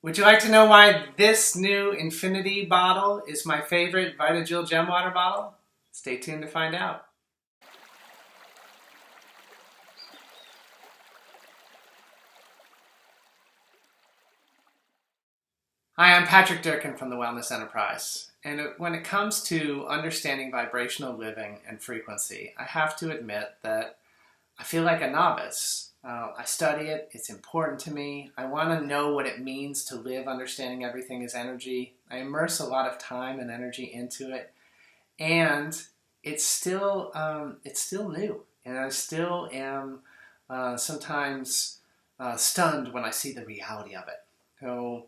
Would you like to know why this new Infinity bottle is my favorite VitaJuwel Gem Water bottle? Stay tuned to find out. Hi, I'm Patrick Durkin from the Wellness Enterprise. And when it comes to understanding vibrational living and frequency, I have to admit that I feel like a novice. I study it, it's important to me. I want to know what it means to live understanding everything is energy. I immerse a lot of time and energy into it. And it's still new. And I still am sometimes stunned when I see the reality of it. So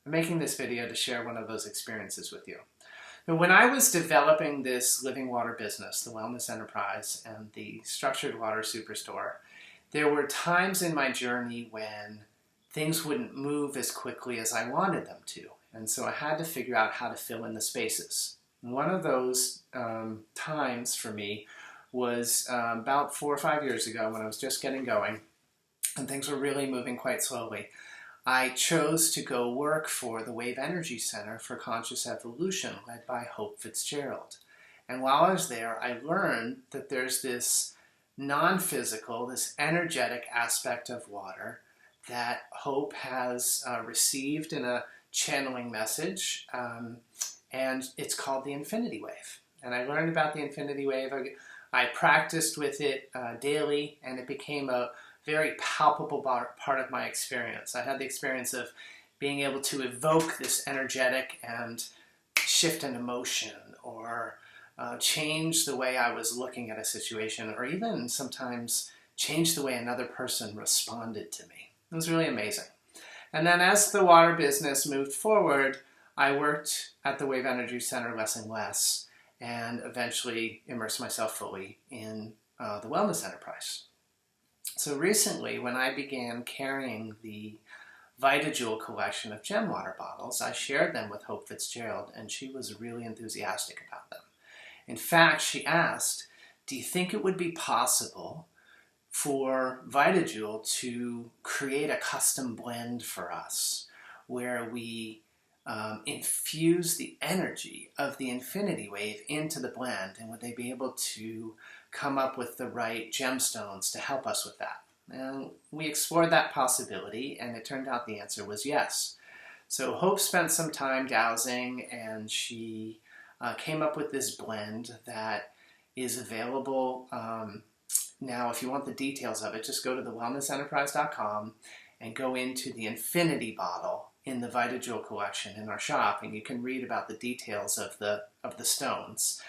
I'm making this video to share one of those experiences with you. But when I was developing this living water business, the Wellness Enterprise and the Structured Water Superstore, there were times in my journey when things wouldn't move as quickly as I wanted them to. And so I had to figure out how to fill in the spaces. And one of those times for me was about 4 or 5 years ago when I was just getting going and things were really moving quite slowly. I chose to go work for the Wave Energy Center for Conscious Evolution, led by Hope Fitzgerald. And while I was there, I learned that there's this non-physical, this energetic aspect of water that Hope has received in a channeling message, and it's called the Infinity Wave. And I learned about the Infinity Wave. I practiced with it daily, and it became a very palpable part of my experience. I had the experience of being able to evoke this energetic and shift an emotion or change the way I was looking at a situation, or even sometimes change the way another person responded to me. It was really amazing. And then as the water business moved forward, I worked at the Wave Energy Center less and less, and eventually immersed myself fully in the Wellness Enterprise. So recently, when I began carrying the VitaJuwel collection of gem water bottles, I shared them with Hope Fitzgerald, and she was really enthusiastic about them. In fact, she asked, do you think it would be possible for VitaJuwel to create a custom blend for us where we infuse the energy of the Infinity Wave into the blend, and would they be able to come up with the right gemstones to help us with that? And we explored that possibility, and it turned out the answer was yes. So Hope spent some time dowsing, and she came up with this blend that is available now. If you want the details of it, just go to thewellnessenterprise.com and go into the Infinity bottle in the VitaJuwel collection in our shop, and you can read about the details of the stones.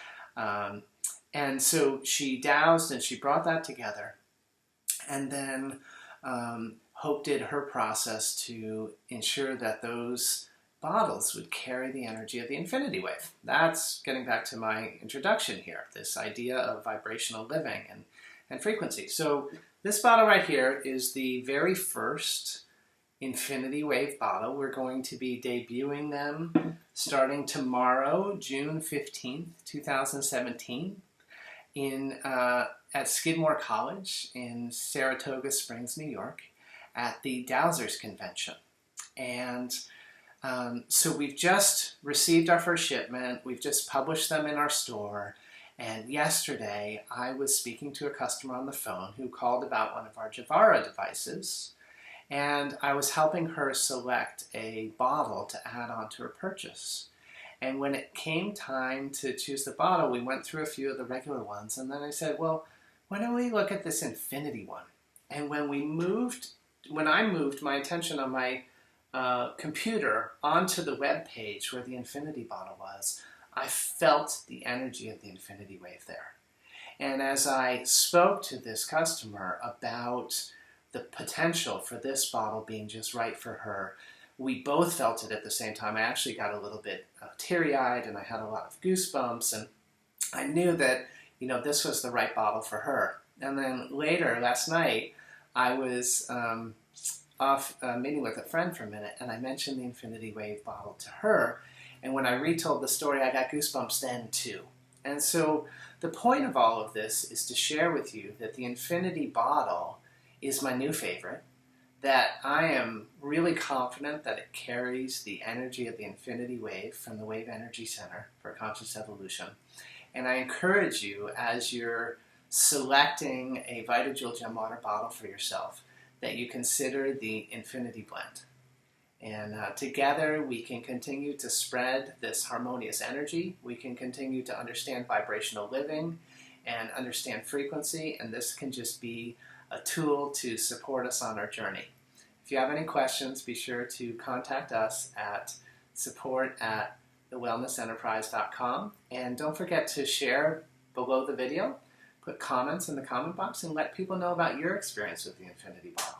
And so she dowsed and she brought that together, and then Hope did her process to ensure that those bottles would carry the energy of the Infinity Wave. That's getting back to my introduction here, this idea of vibrational living and frequency. So this bottle right here is the very first Infinity Wave bottle. We're going to be debuting them starting tomorrow, June 15th, 2017, at Skidmore College in Saratoga Springs, New York, at the Dowsers Convention. And so we've just received our first shipment. We've just published them in our store. And yesterday, I was speaking to a customer on the phone who called about one of our Javara devices. And I was helping her select a bottle to add on to her purchase. And when it came time to choose the bottle, we went through a few of the regular ones. And then I said, well, why don't we look at this Infinity one? And when I moved my attention on my computer onto the web page where the Infinity bottle was, I felt the energy of the Infinity Wave there. And as I spoke to this customer about the potential for this bottle being just right for her, we both felt it at the same time. I actually got a little bit teary-eyed, and I had a lot of goosebumps, and I knew that, this was the right bottle for her. And then later, last night, I was off meeting with a friend for a minute, and I mentioned the Infinity Wave bottle to her, and when I retold the story, I got goosebumps then too. And so the point of all of this is to share with you that the Infinity bottle is my new favorite. that I am really confident that it carries the energy of the infinity wave from the Wave Energy Center for Conscious Evolution. And I encourage you, as you're selecting a VitaJuwel Gem Water bottle for yourself, that you consider the Infinity Blend. And together we can continue to spread this harmonious energy. We can continue to understand vibrational living and understand frequency, and this can just be a tool to support us on our journey. If you have any questions, be sure to contact us at support@thewellnessenterprise.com, and don't forget to share below the video, put comments in the comment box, and let people know about your experience with the Infinity Bottle.